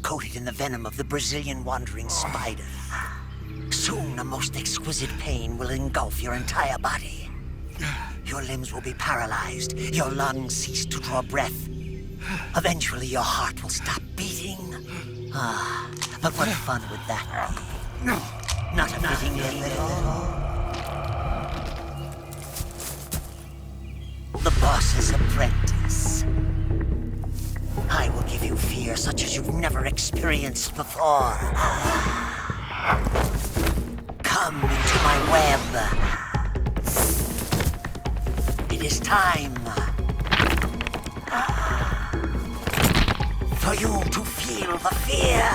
Coated in the venom of the Brazilian wandering spider. Soon a most exquisite pain will engulf your entire body. Your limbs will be paralyzed, your lungs cease to draw breath. Eventually your heart will stop beating. But what fun would that be? Not a fitting name at all. The boss's apprentice. I will give you fear such as you've never experienced before. Come into my web. It is time for you to feel the fear.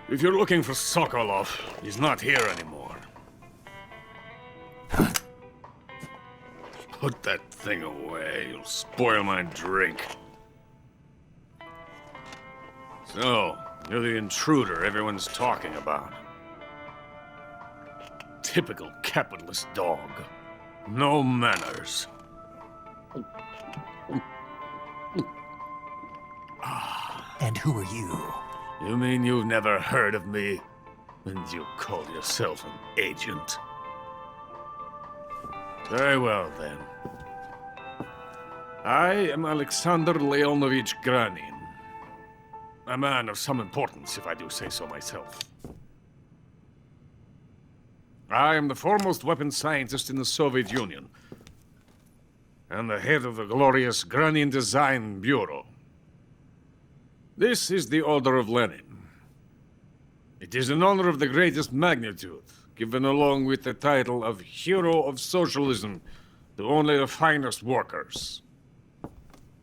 If you're looking for Sokolov, he's not here anymore. Put that thing away, you'll spoil my drink. So, you're the intruder everyone's talking about. Typical capitalist dog. No manners. And who are you? You mean you've never heard of me? And you call yourself an agent? Very well, then. I am Alexander Leonovich Granin. A man of some importance, if I do say so myself. I am the foremost weapons scientist in the Soviet Union, and the head of the glorious Granin Design Bureau. This is the Order of Lenin. It is an honor of the greatest magnitude, given along with the title of Hero of Socialism to only the finest workers.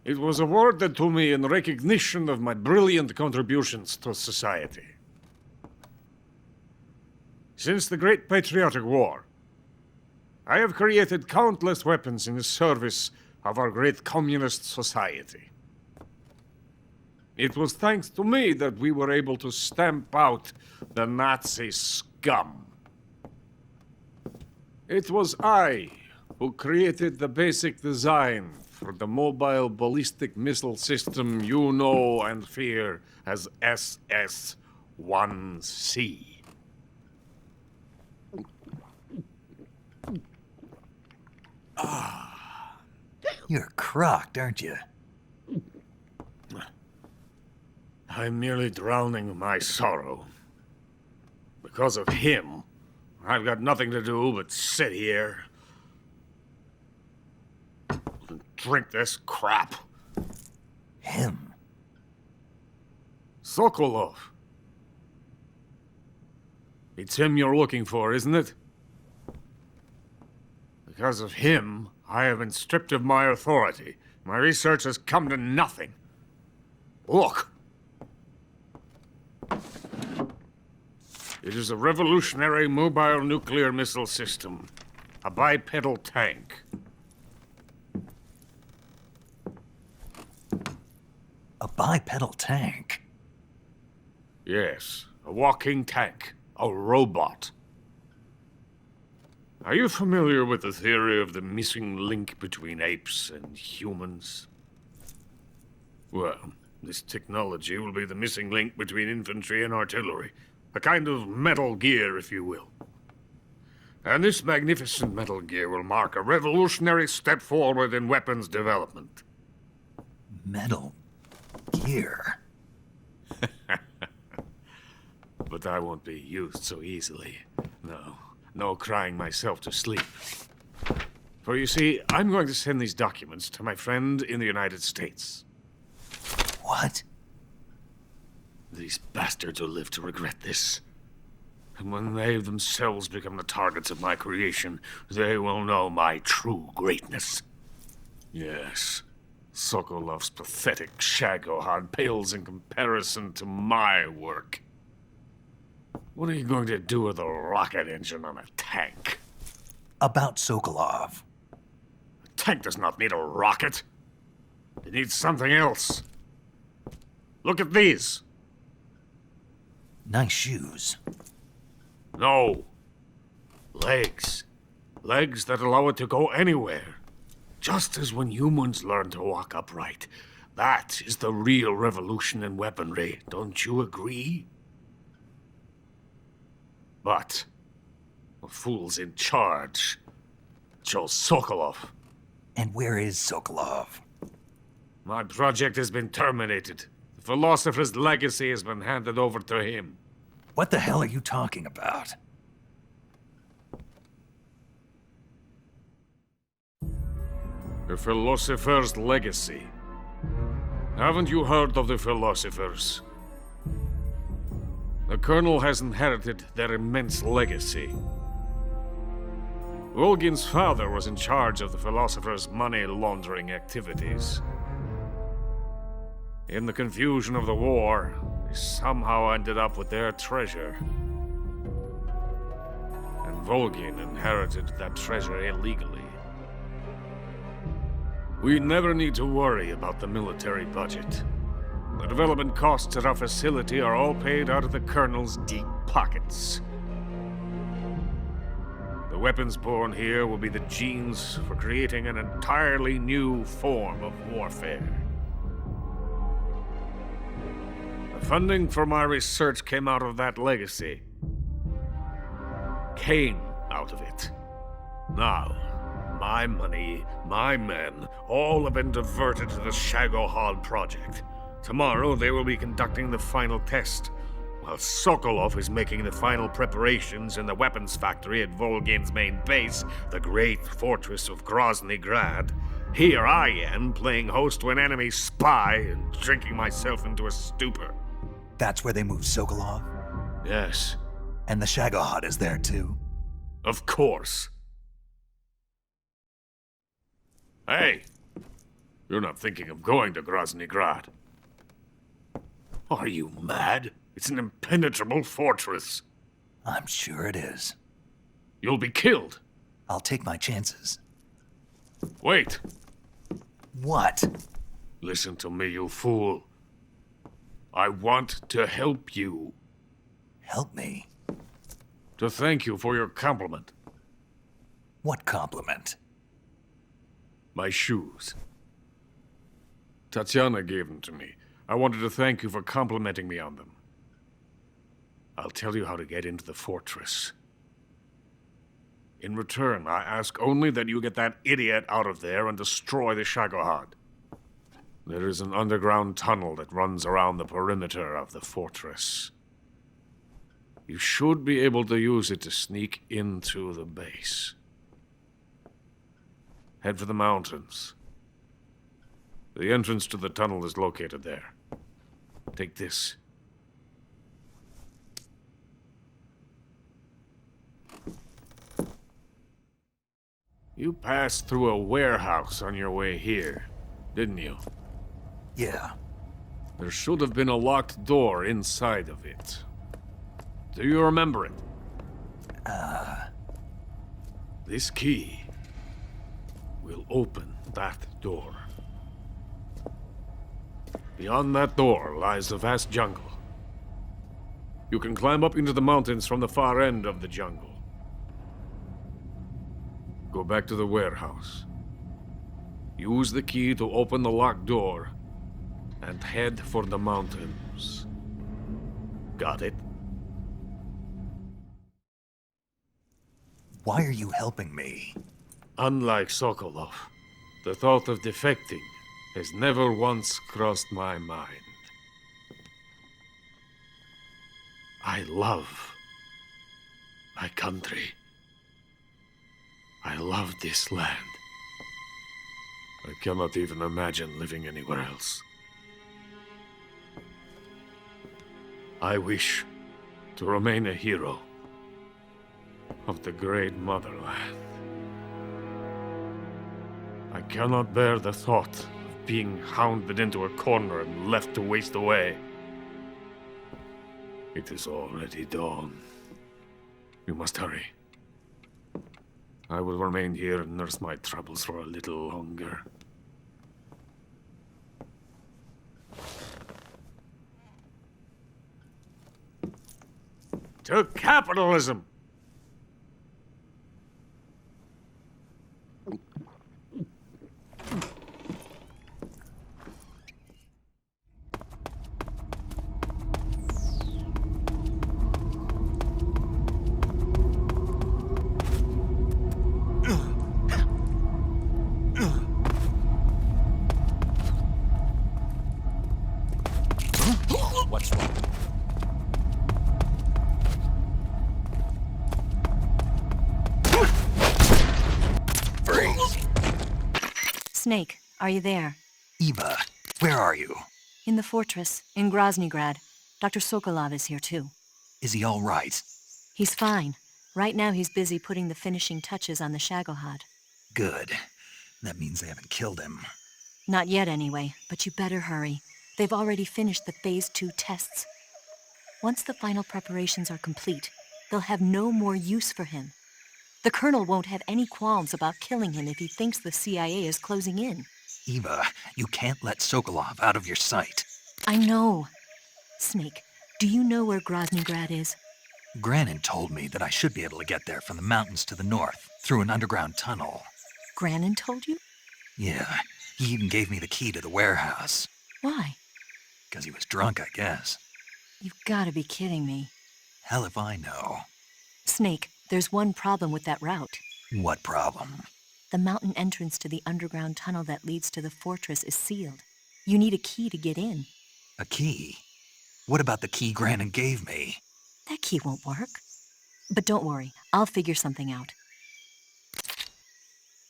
It was awarded to me in recognition of my brilliant contributions to society. Since the Great Patriotic War, I have created countless weapons in the service of our great communist society. It was thanks to me that we were able to stamp out the Nazi scum. It was I who created the basic design for the mobile ballistic missile system you know and fear as SS-1C. You're crocked, aren't you? I'm merely drowning my sorrow. Because of him, I've got nothing to do but sit here and drink this crap. Him? Sokolov. It's him you're looking for, isn't it? Because of him, I have been stripped of my authority. My research has come to nothing. Look. It is a revolutionary mobile nuclear missile system. A bipedal tank. A bipedal tank? Yes, a walking tank. A robot. Are you familiar with the theory of the missing link between apes and humans? Well, this technology will be the missing link between infantry and artillery. A kind of Metal Gear, if you will. And this magnificent Metal Gear will mark a revolutionary step forward in weapons development. Metal Gear? But I won't be used so easily. No crying myself to sleep. For you see, I'm going to send these documents to my friend in the United States. What? These bastards will live to regret this. And when they themselves become the targets of my creation, they will know my true greatness. Yes, Sokolov's pathetic Shagohod pales in comparison to my work. What are you going to do with a rocket engine on a tank? About Sokolov. A tank does not need a rocket. It needs something else. Look at these. Nice shoes. No. Legs. Legs that allow it to go anywhere. Just as when humans learn to walk upright. That is the real revolution in weaponry. Don't you agree? But the fool's in charge. Joe Sokolov. And where is Sokolov? My project has been terminated. The philosopher's legacy has been handed over to him. What the hell are you talking about? The philosopher's legacy. Haven't you heard of the philosophers? The Colonel has inherited their immense legacy. Volgin's father was in charge of the philosophers' money laundering activities. In the confusion of the war, they somehow ended up with their treasure. And Volgin inherited that treasure illegally. We never need to worry about the military budget. The development costs at our facility are all paid out of the Colonel's deep pockets. The weapons born here will be the genes for creating an entirely new form of warfare. The funding for my research came out of that legacy. Came out of it. Now, my money, my men, all have been diverted to the Shagohod project. Tomorrow, they will be conducting the final test, while Sokolov is making the final preparations in the weapons factory at Volgin's main base, the great fortress of Grozny Grad. Here I am, playing host to an enemy spy and drinking myself into a stupor. That's where they moved Sokolov? Yes. And the Shagohod is there too? Of course. Hey! You're not thinking of going to Grozny Grad. Are you mad? It's an impenetrable fortress. I'm sure it is. You'll be killed. I'll take my chances. Wait. What? Listen to me, you fool. I want to help you. Help me? To thank you for your compliment. What compliment? My shoes. Tatiana gave them to me. I wanted to thank you for complimenting me on them. I'll tell you how to get into the fortress. In return, I ask only that you get that idiot out of there and destroy the Shagohod. There is an underground tunnel that runs around the perimeter of the fortress. You should be able to use it to sneak into the base. Head for the mountains. The entrance to the tunnel is located there. Take this. You passed through a warehouse on your way here, didn't you? Yeah. There should have been a locked door inside of it. Do you remember it? This key will open that door. Beyond that door lies a vast jungle. You can climb up into the mountains from the far end of the jungle. Go back to the warehouse. Use the key to open the locked door and head for the mountains. Got it? Why are you helping me? Unlike Sokolov, the thought of defecting has never once crossed my mind. I love my country. I love this land. I cannot even imagine living anywhere else. I wish to remain a hero of the great motherland. I cannot bear the thought of being hounded into a corner and left to waste away. It is already dawn. You must hurry. I will remain here and nurse my troubles for a little longer. To capitalism! What's wrong? Freeze. Snake, are you there? Eva, where are you? In the fortress, in Groznygrad. Dr. Sokolov is here too. Is he all right? He's fine. Right now he's busy putting the finishing touches on the Shagohod. Good. That means they haven't killed him. Not yet anyway, but you better hurry. They've already finished the Phase 2 tests. Once the final preparations are complete, they'll have no more use for him. The Colonel won't have any qualms about killing him if he thinks the CIA is closing in. Eva, you can't let Sokolov out of your sight. I know. Snake, do you know where Groznygrad is? Granin told me that I should be able to get there from the mountains to the north, through an underground tunnel. Granin told you? Yeah, he even gave me the key to the warehouse. Why? Because he was drunk, I guess. You've got to be kidding me. Hell if I know. Snake, there's one problem with that route. What problem? The mountain entrance to the underground tunnel that leads to the fortress is sealed. You need a key to get in. A key? What about the key Granin gave me? That key won't work. But don't worry, I'll figure something out.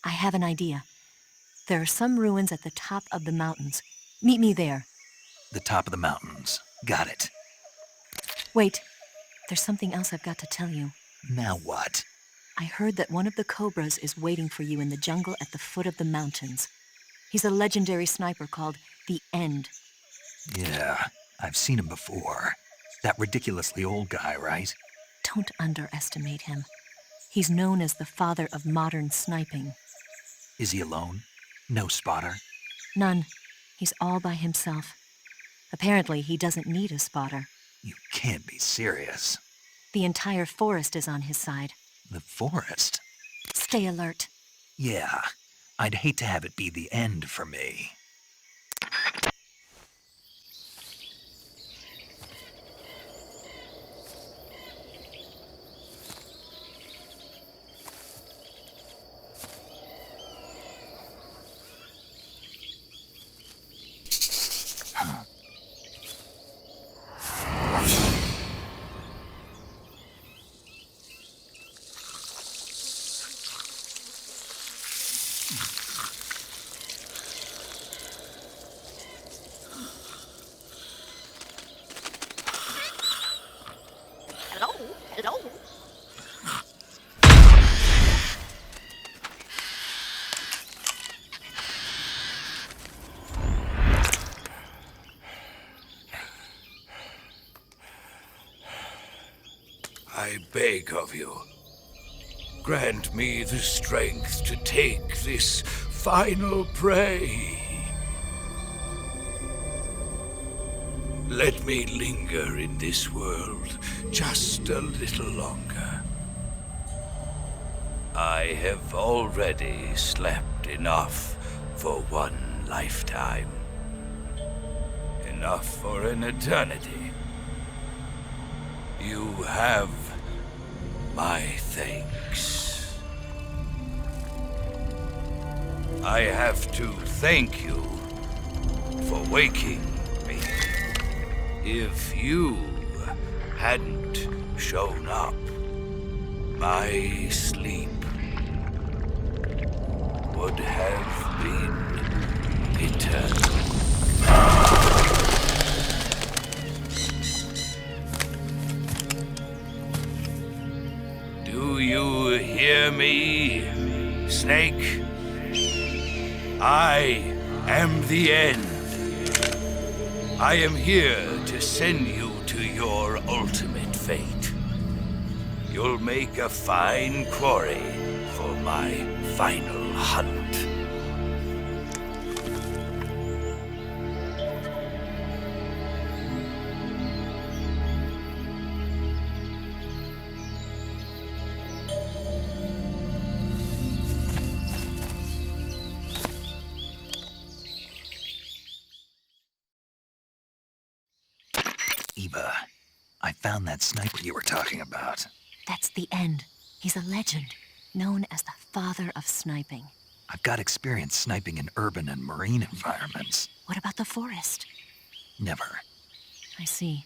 I have an idea. There are some ruins at the top of the mountains. Meet me there. The top of the mountains. Got it. Wait, there's something else I've got to tell you. Now what? I heard that one of the Cobras is waiting for you in the jungle at the foot of the mountains. He's a legendary sniper called the End. Yeah, I've seen him before. That ridiculously old guy, right? Don't underestimate him. He's known as the father of modern sniping. Is he alone? No spotter? None. He's all by himself. Apparently, he doesn't need a spotter. You can't be serious. The entire forest is on his side. The forest? Stay alert. Yeah, I'd hate to have it be the end for me. I beg of you, grant me the strength to take this final prey. Let me linger in this world just a little longer. I have already slept enough for one lifetime. Enough for an eternity. You have my thanks. I have to thank you for waking me. If you hadn't shown up, my sleep would have been eternal. Do you hear me, Snake? I am the end. I am here to send you to your ultimate fate. You'll make a fine quarry for my final hunt. Eva, I found that sniper you were talking about. That's the end. He's a legend, known as the father of sniping. I've got experience sniping in urban and marine environments. What about the forest? Never. I see.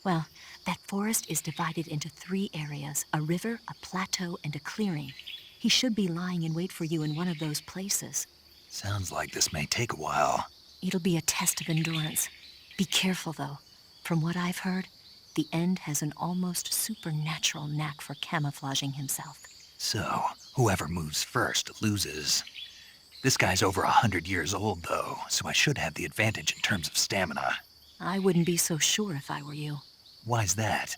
Well, that forest is divided into 3 areas, a river, a plateau, and a clearing. He should be lying in wait for you in one of those places. Sounds like this may take a while. It'll be a test of endurance. Be careful, though. From what I've heard, the End has an almost supernatural knack for camouflaging himself. So, whoever moves first loses. This guy's over 100 years old, though, so I should have the advantage in terms of stamina. I wouldn't be so sure if I were you. Why's that?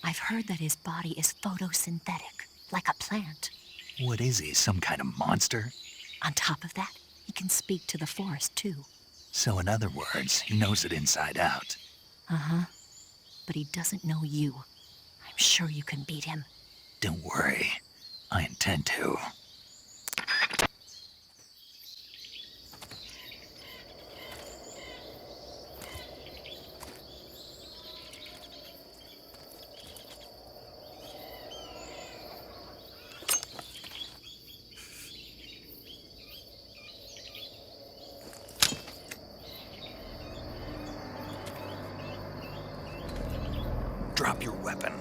I've heard that his body is photosynthetic, like a plant. What is he, some kind of monster? On top of that, he can speak to the forest, too. So in other words, he knows it inside out. Uh-huh. But he doesn't know you. I'm sure you can beat him. Don't worry. I intend to. Drop your weapon.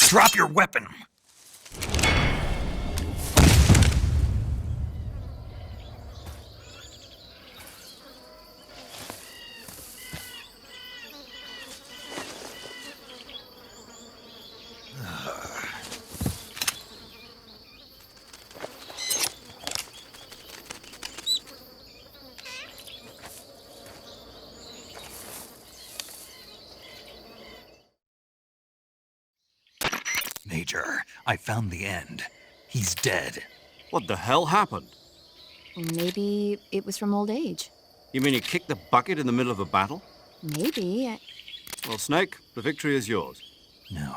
Drop your weapon! Major, I found the End. He's dead. What the hell happened? Maybe it was from old age. You mean he kicked the bucket in the middle of a battle? Maybe. Well, Snake, the victory is yours. No,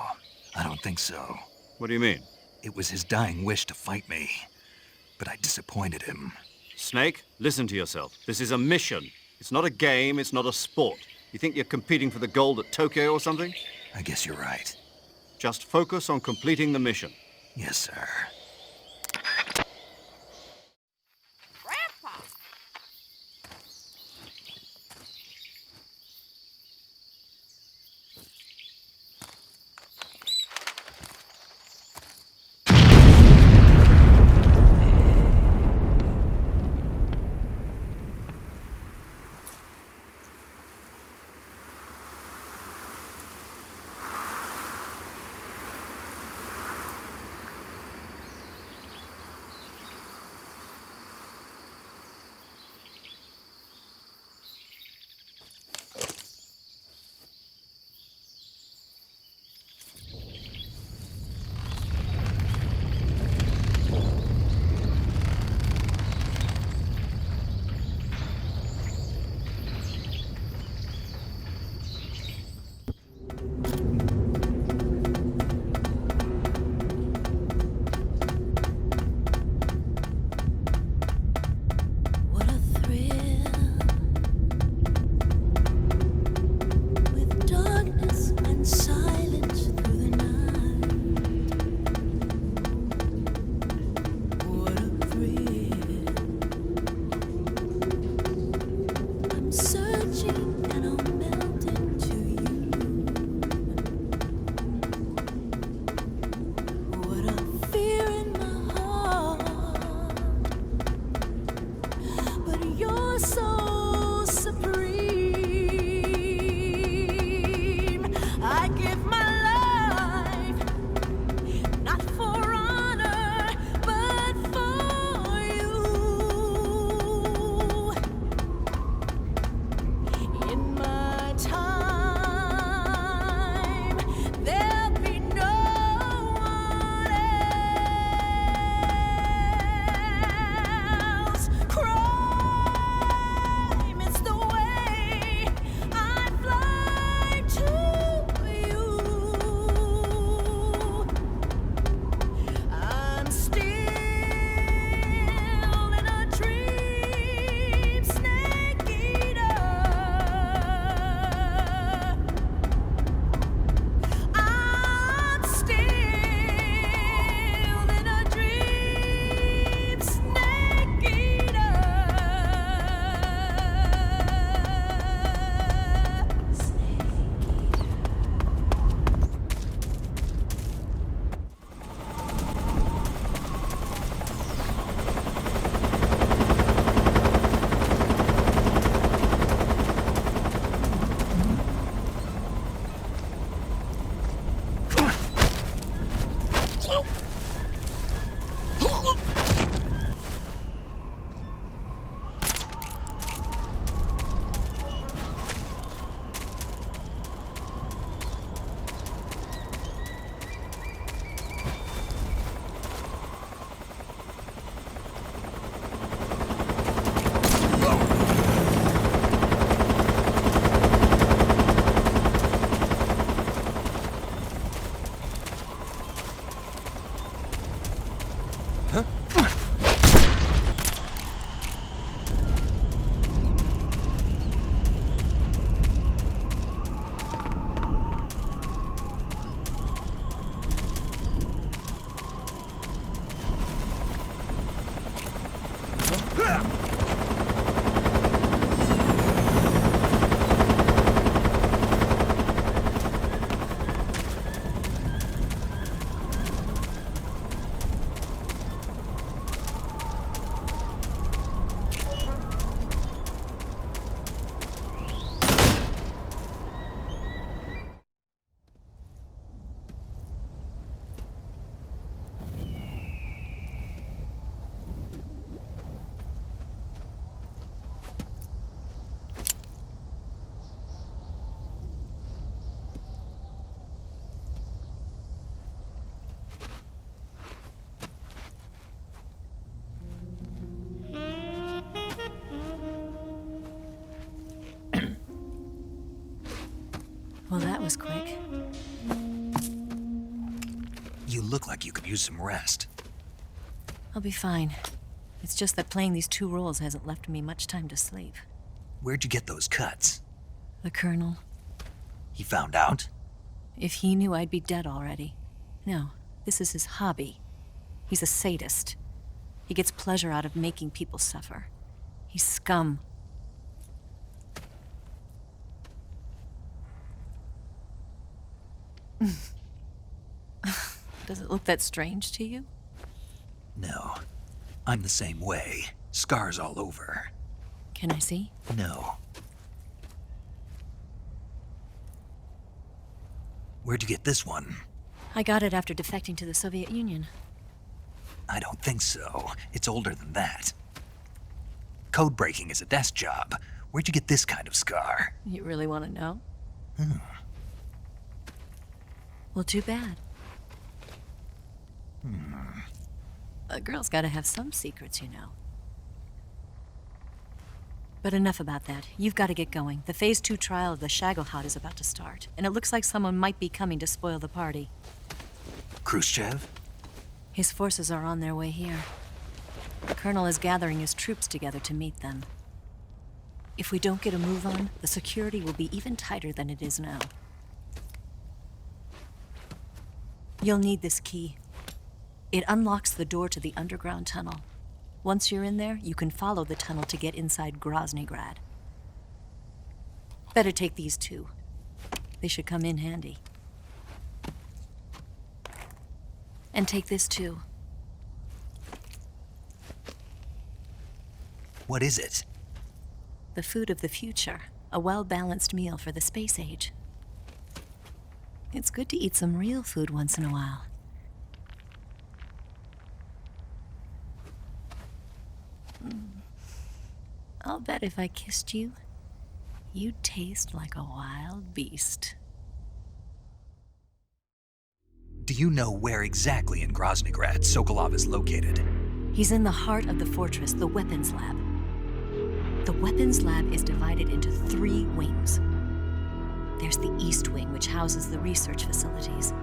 I don't think so. What do you mean? It was his dying wish to fight me, but I disappointed him. Snake, listen to yourself. This is a mission. It's not a game, it's not a sport. You think you're competing for the gold at Tokyo or something? I guess you're right. Just focus on completing the mission. Yes, sir. Well, that was quick. You look like you could use some rest. I'll be fine. It's just that playing these two roles hasn't left me much time to sleep. Where'd you get those cuts? The Colonel, He found out? if he knew I'd be dead already. No, this is his hobby. He's a sadist. He gets pleasure out of making people suffer. He's scum. Does it look that strange to you? No. I'm the same way. Scars all over. Can I see? No. Where'd you get this one? I got it after defecting to the Soviet Union. I don't think so. It's older than that. Code breaking is a desk job. Where'd you get this kind of scar? You really want to know? Well, too bad. A girl's gotta have some secrets, you know. But enough about that. You've got to get going. The Phase 2 trial of the Shagohod is about to start, and it looks like someone might be coming to spoil the party. Khrushchev? His forces are on their way here. The Colonel is gathering his troops together to meet them. If we don't get a move on, the security will be even tighter than it is now. You'll need this key. It unlocks the door to the underground tunnel. Once you're in there, you can follow the tunnel to get inside Groznygrad. Better take these two. They should come in handy. And take this too. What is it? The food of the future. A well-balanced meal for the space age. It's good to eat some real food once in a while. I'll bet if I kissed you, you'd taste like a wild beast. Do you know where exactly in Groznygrad Sokolov is located? He's in the heart of the fortress, the weapons lab. The weapons lab is divided into 3 wings. There's the East Wing, which houses the research facilities.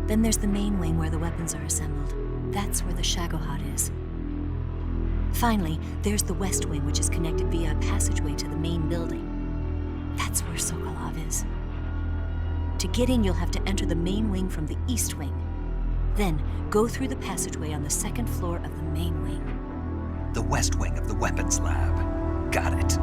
Then there's the main wing where the weapons are assembled. That's where the Shagohod is. Finally, there's the West Wing, which is connected via a passageway to the main building. That's where Sokolov is. To get in, you'll have to enter the main wing from the East Wing. Then, go through the passageway on the 2nd floor of the main wing. The West Wing of the weapons lab. Got it.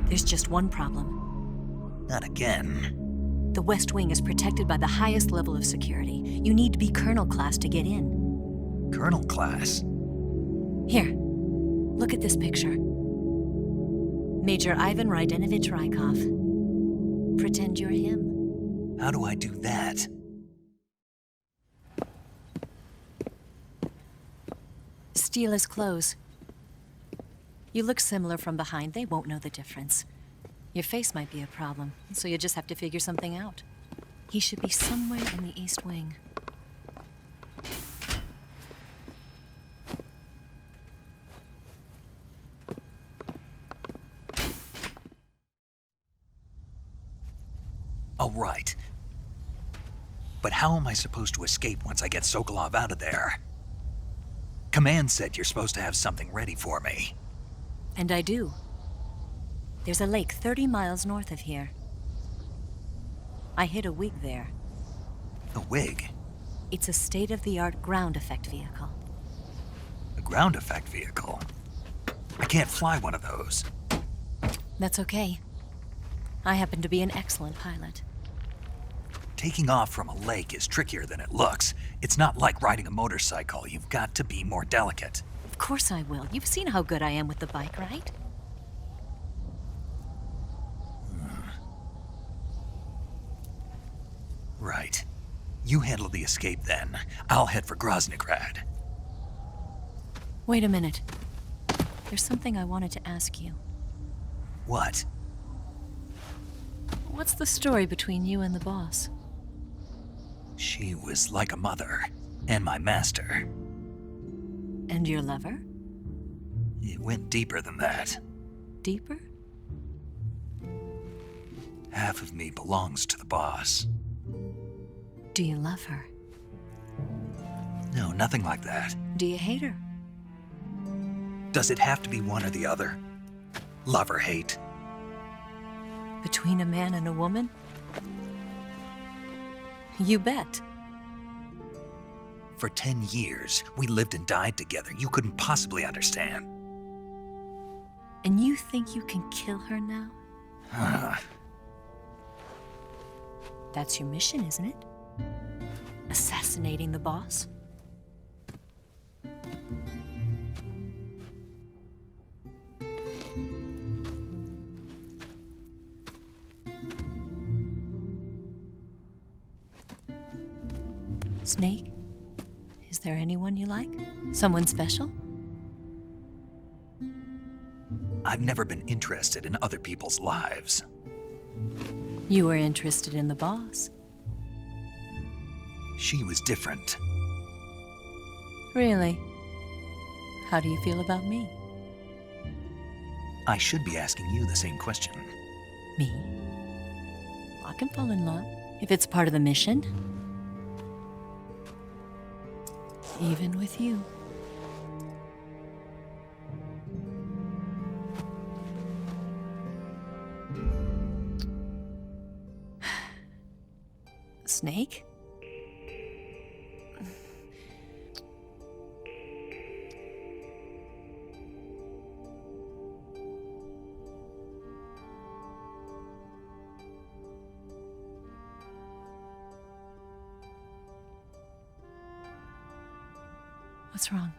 There's just one problem. Not again. The West Wing is protected by the highest level of security. You need to be Colonel class to get in. Colonel class? Here, look at this picture. Major Ivan Rydenovich Rykov. Pretend you're him. How do I do that? Steal his clothes. You look similar from behind. They won't know the difference. Your face might be a problem, so you just have to figure something out. He should be somewhere in the East Wing. Oh, right. But how am I supposed to escape once I get Sokolov out of there? Command said you're supposed to have something ready for me. And I do. There's a lake 30 miles north of here. I hid a wig there. A wig? It's a state-of-the-art ground effect vehicle. A ground effect vehicle? I can't fly one of those. That's okay. I happen to be an excellent pilot. Taking off from a lake is trickier than it looks. It's not like riding a motorcycle. You've got to be more delicate. Of course I will. You've seen how good I am with the bike, right? Right. You handle the escape then. I'll head for Groznygrad. Wait a minute. There's something I wanted to ask you. What? What's the story between you and the boss? She was like a mother, and my master. And your lover? It went deeper than that. Deeper? Half of me belongs to the boss. Do you love her? No, nothing like that. Do you hate her? Does it have to be one or the other? Love or hate? Between a man and a woman? You bet. For 10 years, we lived and died together. You couldn't possibly understand. And you think you can kill her now? That's your mission, isn't it? Assassinating the boss? Snake? Is there anyone you like? Someone special? I've never been interested in other people's lives. You were interested in the boss. She was different. Really? How do you feel about me? I should be asking you the same question. Me? I can fall in love if it's part of the mission. Even with you. Snake? What's wrong?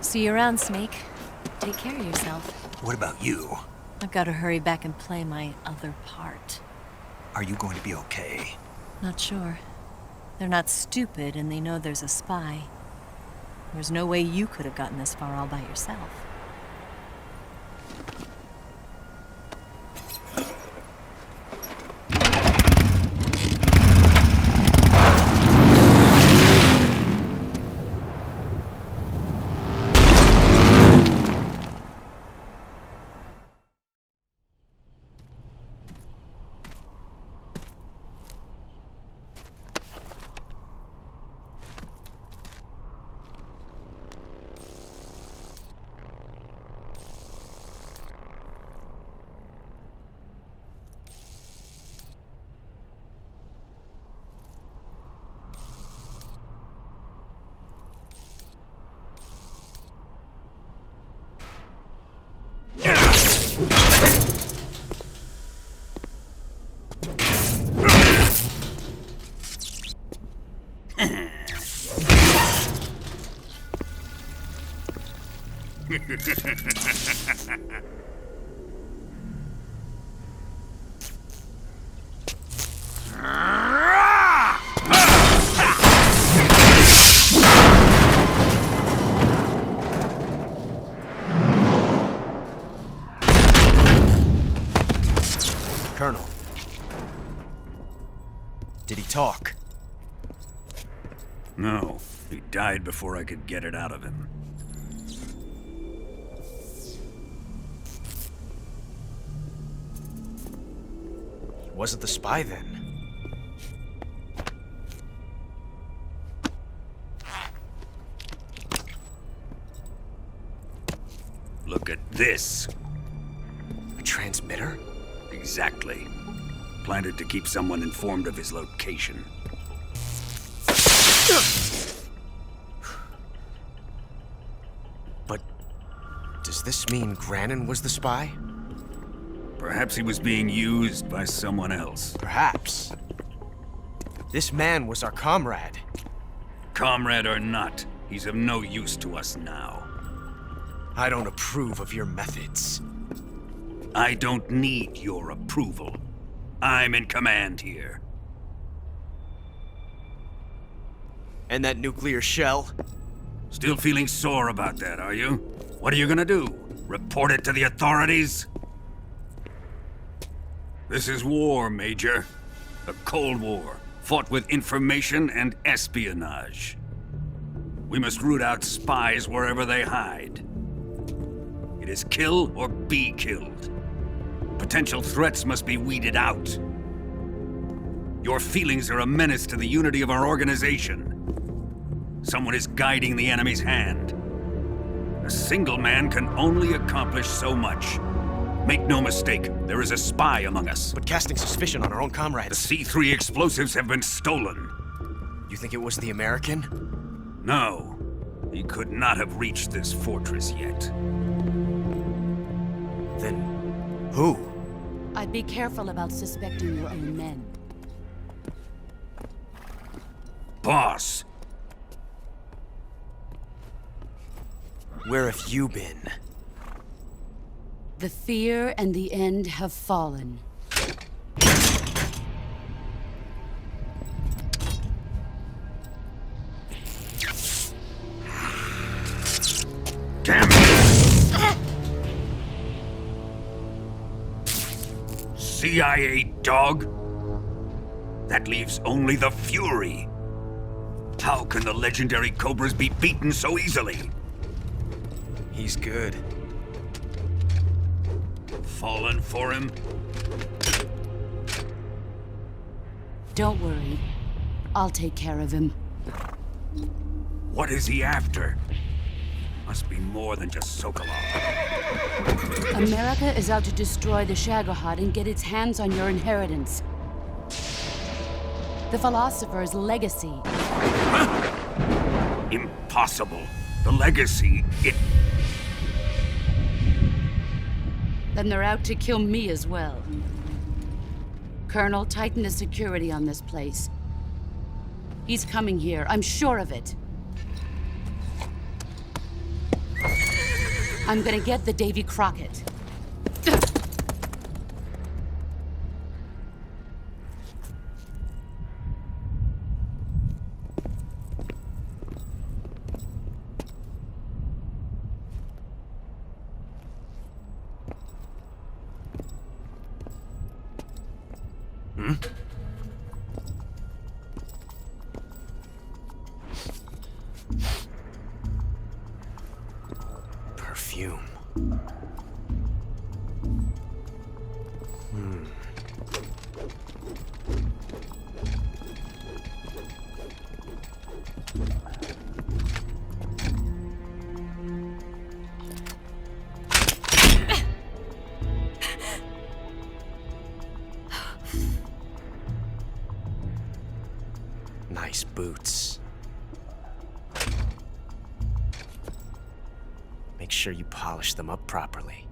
See you around, Snake. Take care of yourself. What about you? I've got to hurry back and play my other part. Are you going to be okay? Not sure. They're not stupid, and they know there's a spy. There's no way you could have gotten this far all by yourself. Colonel. Did he talk? No, he died before I could get it out of him. He wasn't the spy then. Look at this. A transmitter? Exactly. Planted to keep someone informed of his location. But does this mean Grannon was the spy? Perhaps he was being used by someone else. Perhaps. This man was our comrade. Comrade or not, he's of no use to us now. I don't approve of your methods. I don't need your approval. I'm in command here. And that nuclear shell? Still feeling sore about that, are you? What are you gonna do? Report it to the authorities? This is war, Major. A Cold War, fought with information and espionage. We must root out spies wherever they hide. It is kill or be killed. Potential threats must be weeded out. Your feelings are a menace to the unity of our organization. Someone is guiding the enemy's hand. A single man can only accomplish so much. Make no mistake, there is a spy among us. But casting suspicion on our own The comrades. C3 explosives have been stolen. You think it was the American? No, he could not have reached this fortress yet. Then who? I'd be careful about suspecting your own men. Boss, Where have you been? The fear and the end have fallen. damn it! CIA dog? That leaves only the Fury. How can the legendary Cobras be beaten so easily? He's good. Fallen for him? Don't worry. I'll take care of him. What is he after? Must be more than just Sokolov. America is out to destroy the Shagohod and get its hands on your inheritance. The philosopher's legacy. Impossible. The legacy, Then they're out to kill me as well. Colonel, tighten the security on this place. He's coming here, I'm sure of it. I'm gonna get the Davy Crockett. Perfume. Nice boots. Make sure you polish them up properly.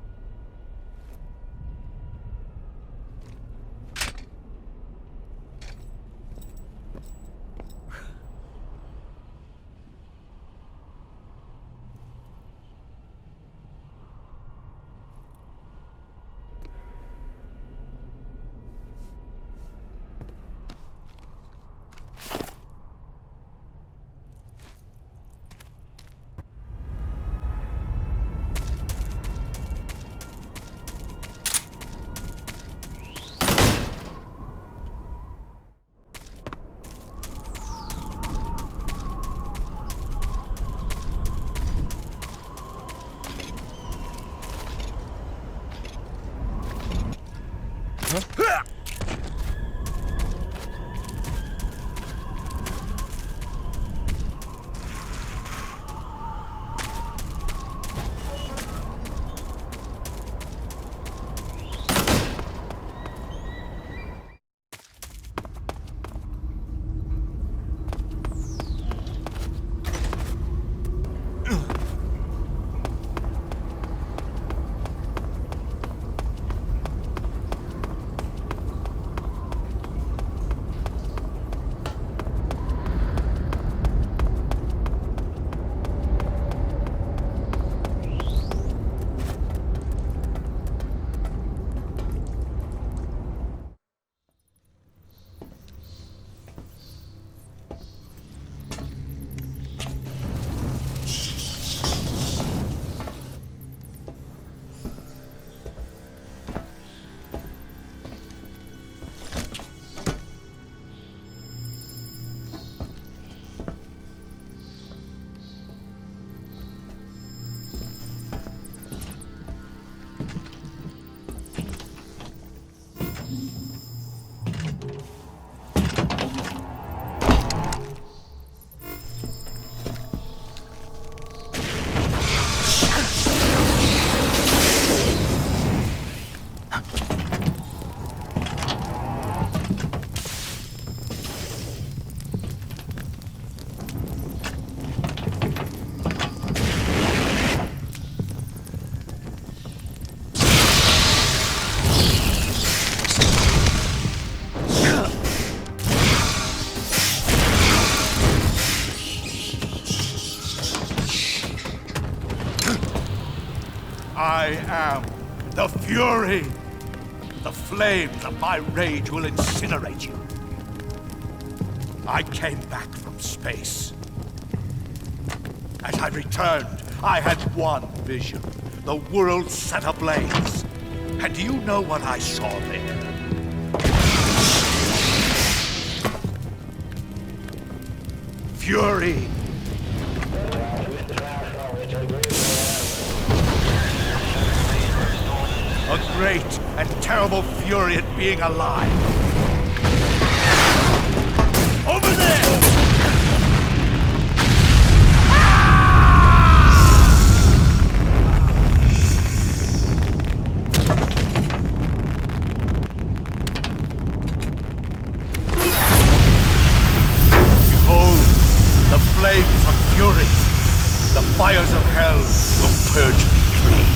I am the Fury. The flames of my rage will incinerate you. I came back from space. As I returned, I had one vision. The world set ablaze. And do you know what I saw there? Fury. A great and terrible fury at being alive. Over there! Behold, the flames of fury. The fires of hell will purge me clean.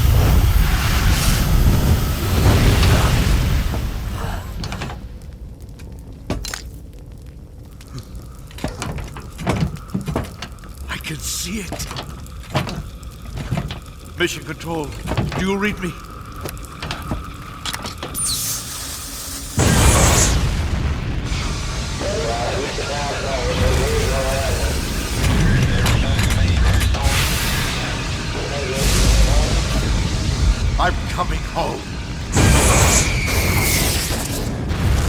I can see it. Mission Control, do you read me? I'm coming home.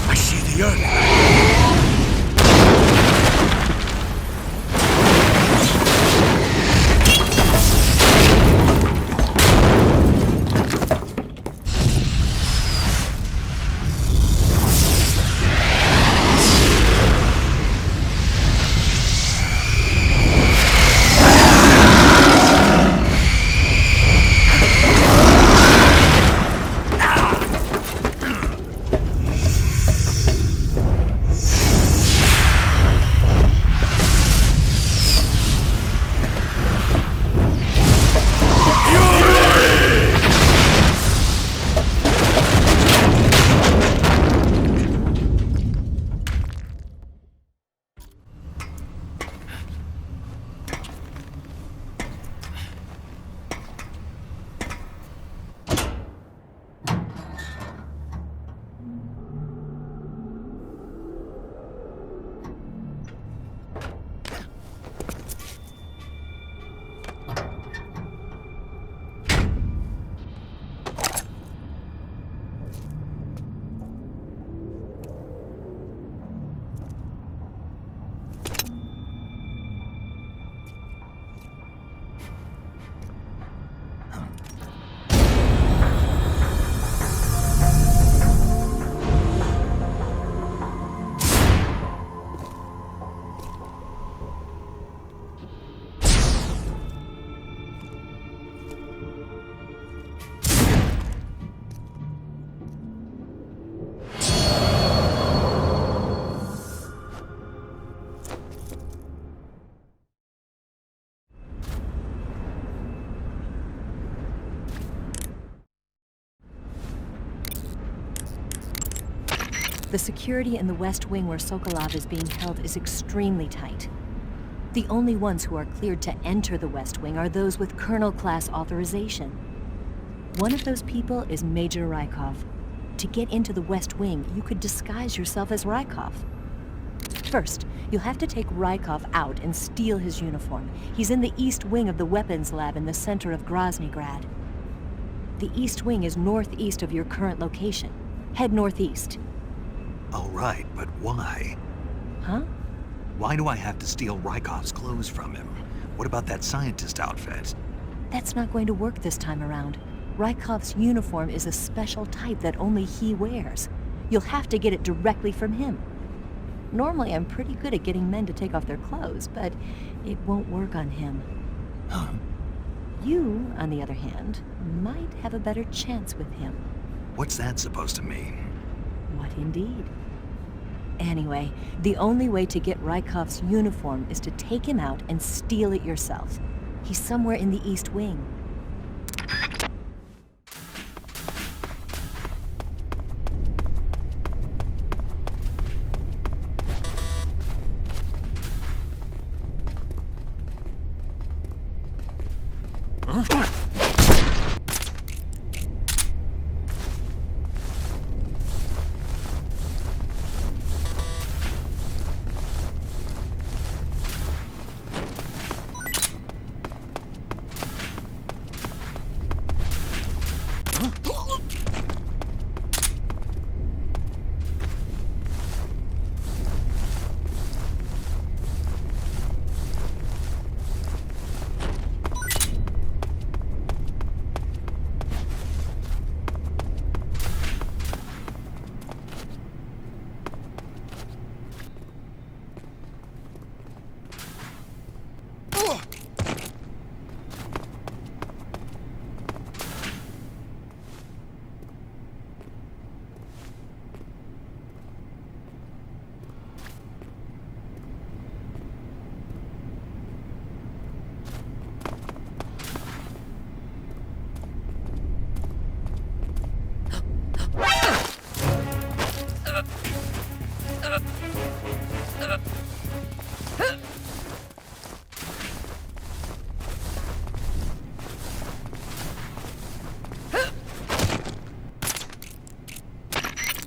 I see the earth. The security in the West Wing where Sokolov is being held is extremely tight. The only ones who are cleared to enter the West Wing are those with Colonel-class authorization. One of those people is Major Rykov. To get into the West Wing, you could disguise yourself as Rykov. First, you'll have to take Rykov out and steal his uniform. He's in the East Wing of the weapons lab in the center of Groznygrad. The East Wing is northeast of your current location. Head northeast. All right, but why? Huh? Why do I have to steal Rykov's clothes from him? What about that scientist outfit? That's not going to work this time around. Rykov's uniform is a special type that only he wears. You'll have to get it directly from him. Normally, I'm pretty good at getting men to take off their clothes, but it won't work on him. Huh? You, on the other hand, might have a better chance with him. What's that supposed to mean? What indeed? Anyway, the only way to get Rykov's uniform is to take him out and steal it yourself. He's somewhere in the East Wing.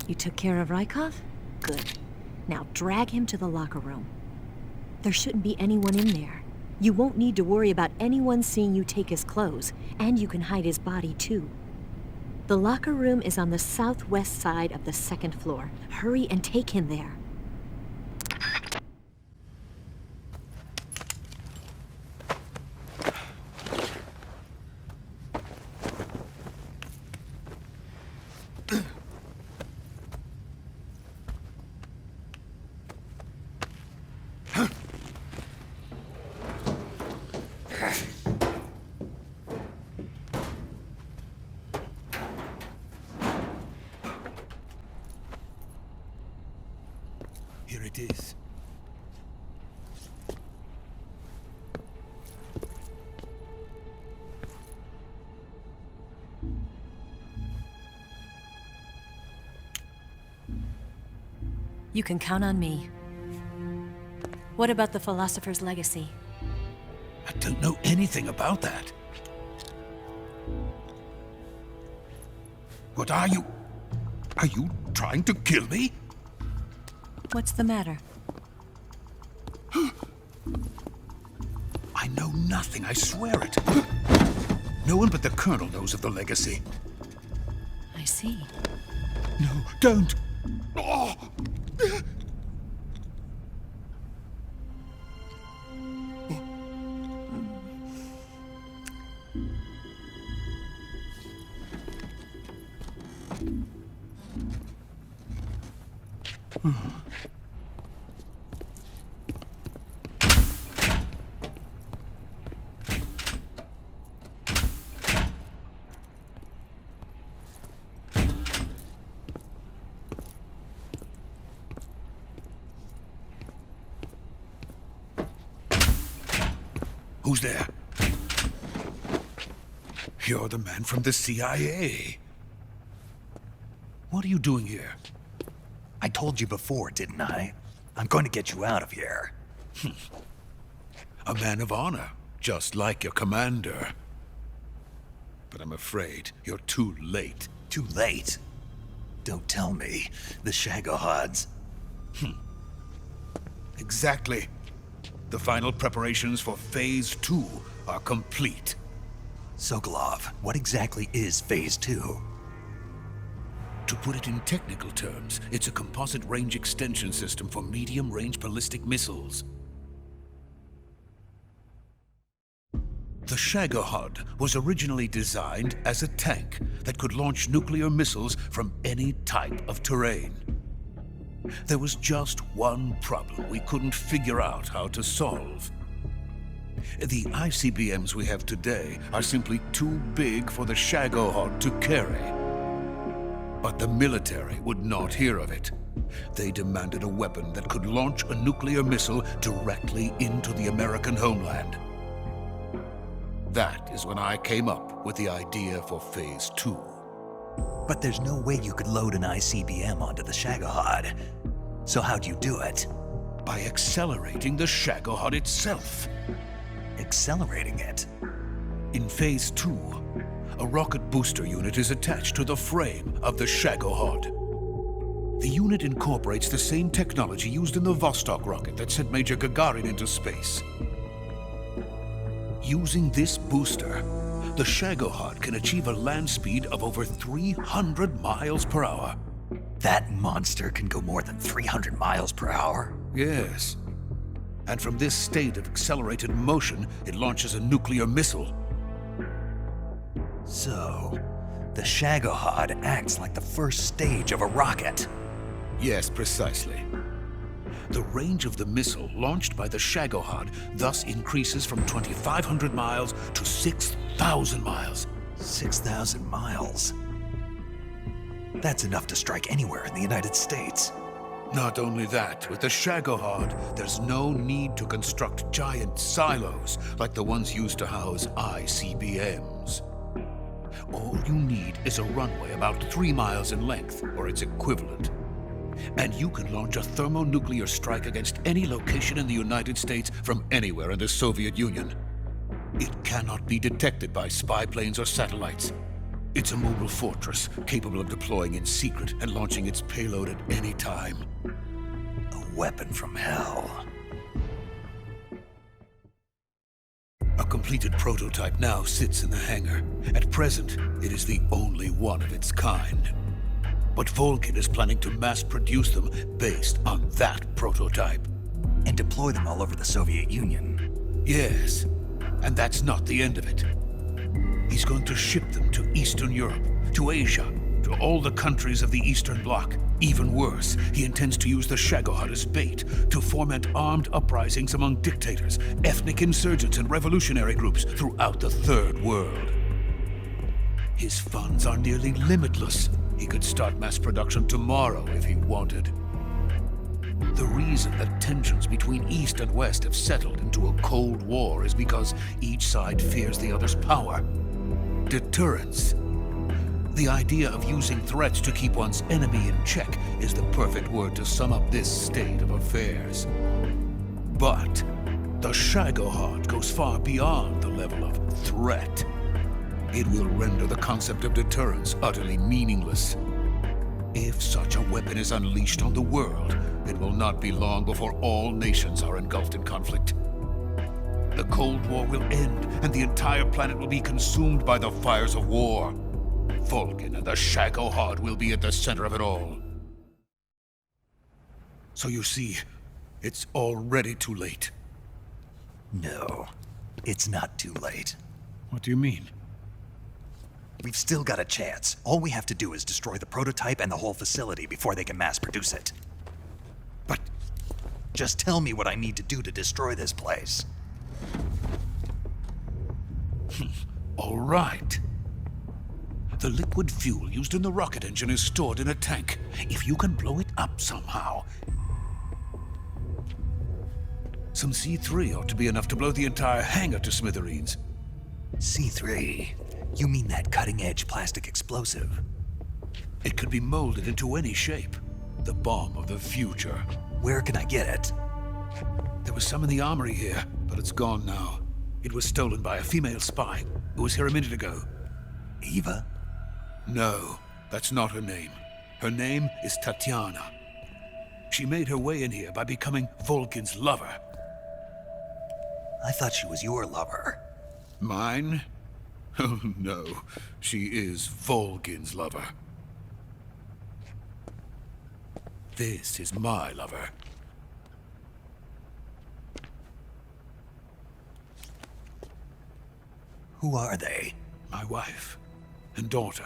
You took care of Rykov? Good. Now drag him to the locker room. There shouldn't be anyone in there. You won't need to worry about anyone seeing you take his clothes, and you can hide his body too. The locker room is on the southwest side of the second floor. Hurry and take him there. Here it is. You can count on me. What about the philosopher's legacy? I don't know anything about that. What are you? Are you trying to kill me? What's the matter? I know nothing, I swear it. No one but the Colonel knows of the legacy. I see. No, don't! Oh. Who's there? You're the man from the CIA. What are you doing here? I told you before, didn't I? I'm going to get you out of here. A man of honor, just like your commander. But I'm afraid you're too late. Too late? Don't tell me. The Shagohods. Exactly. The final preparations for Phase 2 are complete. Sokolov, what exactly is Phase 2? To put it in technical terms, it's a composite range extension system for medium-range ballistic missiles. The Shagohod was originally designed as a tank that could launch nuclear missiles from any type of terrain. There was just one problem we couldn't figure out how to solve. The ICBMs we have today are simply too big for the Shagohod to carry. But the military would not hear of it. They demanded a weapon that could launch a nuclear missile directly into the American homeland. That is when I came up with the idea for Phase 2. But there's no way you could load an ICBM onto the Shagohod. So how'd you do it? By accelerating the Shagohod itself. Accelerating it? In Phase 2, a rocket booster unit is attached to the frame of the Shagohod. The unit incorporates the same technology used in the Vostok rocket that sent Major Gagarin into space. Using this booster, the Shagohod can achieve a land speed of over 300 miles per hour. That monster can go more than 300 miles per hour? Yes. And from this state of accelerated motion, it launches a nuclear missile. So, the Shagohod acts like the first stage of a rocket. Yes, precisely. The range of the missile launched by the Shagohod thus increases from 2,500 miles to 6,000 miles. 6,000 miles? That's enough to strike anywhere in the United States. Not only that, with the Shagohod, there's no need to construct giant silos like the ones used to house ICBMs. All you need is a runway about 3 miles in length, or its equivalent. And you can launch a thermonuclear strike against any location in the United States from anywhere in the Soviet Union. It cannot be detected by spy planes or satellites. It's a mobile fortress, capable of deploying in secret and launching its payload at any time. A weapon from hell. A completed prototype now sits in the hangar. At present, it is the only one of its kind. But Volkin is planning to mass-produce them based on that prototype. And deploy them all over the Soviet Union. Yes, and that's not the end of it. He's going to ship them to Eastern Europe, to Asia, to all the countries of the Eastern Bloc. Even worse, he intends to use the Shagohod as bait to foment armed uprisings among dictators, ethnic insurgents, and revolutionary groups throughout the Third World. His funds are nearly limitless. He could start mass production tomorrow if he wanted. The reason that tensions between East and West have settled into a Cold War is because each side fears the other's power. Deterrence. The idea of using threats to keep one's enemy in check is the perfect word to sum up this state of affairs. But the Shagohod goes far beyond the level of threat. It will render the concept of deterrence utterly meaningless. If such a weapon is unleashed on the world, it will not be long before all nations are engulfed in conflict. The Cold War will end, and the entire planet will be consumed by the fires of war. Volkin and the Shagohod will be at the center of it all. So you see, it's already too late. No, it's not too late. What do you mean? We've still got a chance. All we have to do is destroy the prototype and the whole facility before they can mass produce it. But just tell me what I need to do to destroy this place. All right. The liquid fuel used in the rocket engine is stored in a tank. If you can blow it up somehow, some C3 ought to be enough to blow the entire hangar to smithereens. C3? You mean that cutting-edge plastic explosive? It could be molded into any shape. The bomb of the future. Where can I get it? There was some in the armory here, but it's gone now. It was stolen by a female spy who was here a minute ago. Eva? No, that's not her name. Her name is Tatiana. She made her way in here by becoming Volkin's lover. I thought she was your lover. Mine? Oh no, she is Volkin's lover. This is my lover. Who are they? My wife and daughter.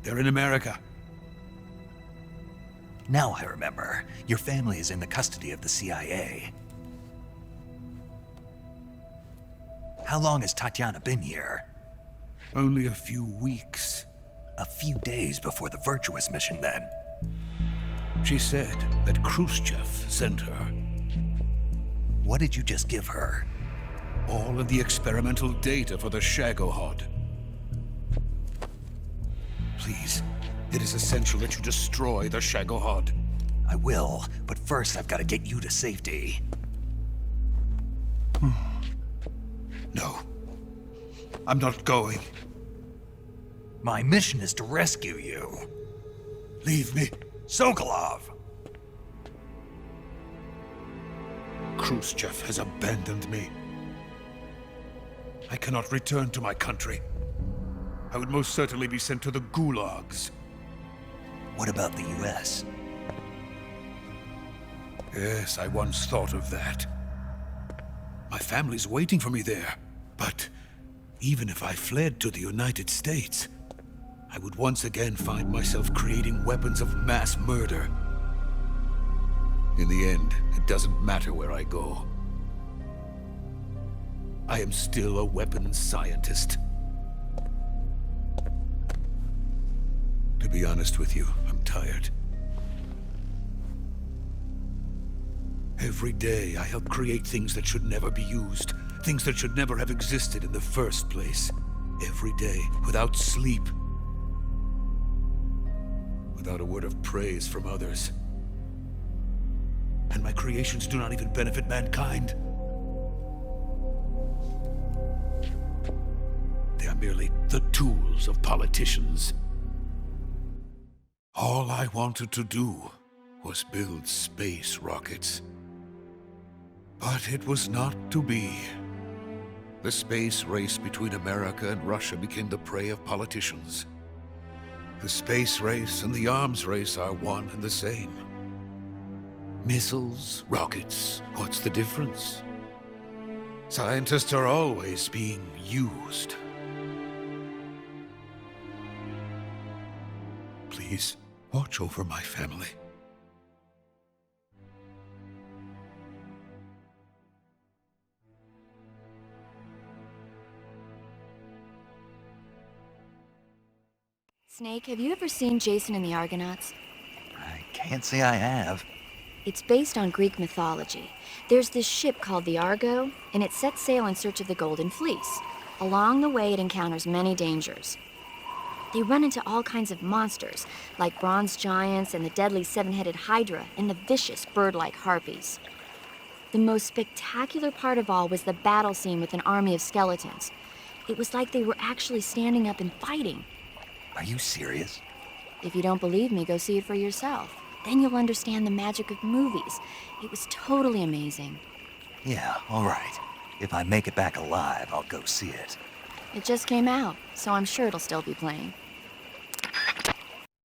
They're in America. Now I remember. Your family is in the custody of the CIA. How long has Tatiana been here? Only a few weeks. A few days before the Virtuous mission, then. She said that Khrushchev sent her. What did you just give her? All of the experimental data for the Shagohod. Please, it is essential that you destroy the Shagohod. I will, but first I've got to get you to safety. No. I'm not going. My mission is to rescue you. Leave me. Sokolov! Khrushchev has abandoned me. I cannot return to my country. I would most certainly be sent to the gulags. What about the US? Yes, I once thought of that. My family's waiting for me there. But even if I fled to the United States, I would once again find myself creating weapons of mass murder. In the end, it doesn't matter where I go. I am still a weapons scientist. To be honest with you, I'm tired. Every day, I help create things that should never be used. Things that should never have existed in the first place. Every day, without sleep. Without a word of praise from others. And my creations do not even benefit mankind. They are merely the tools of politicians. All I wanted to do was build space rockets. But it was not to be. The space race between America and Russia became the prey of politicians. The space race and the arms race are one and the same. Missiles, rockets, what's the difference? Scientists are always being used. Please, watch over my family. Snake, have you ever seen Jason and the Argonauts? I can't say I have. It's based on Greek mythology. There's this ship called the Argo, and it sets sail in search of the Golden Fleece. Along the way, it encounters many dangers. They run into all kinds of monsters, like bronze giants and the deadly seven-headed Hydra and the vicious bird-like harpies. The most spectacular part of all was the battle scene with an army of skeletons. It was like they were actually standing up and fighting. Are you serious? If you don't believe me, go see it for yourself. Then you'll understand the magic of movies. It was totally amazing. Yeah, all right. If I make it back alive, I'll go see it. It just came out, so I'm sure it'll still be playing.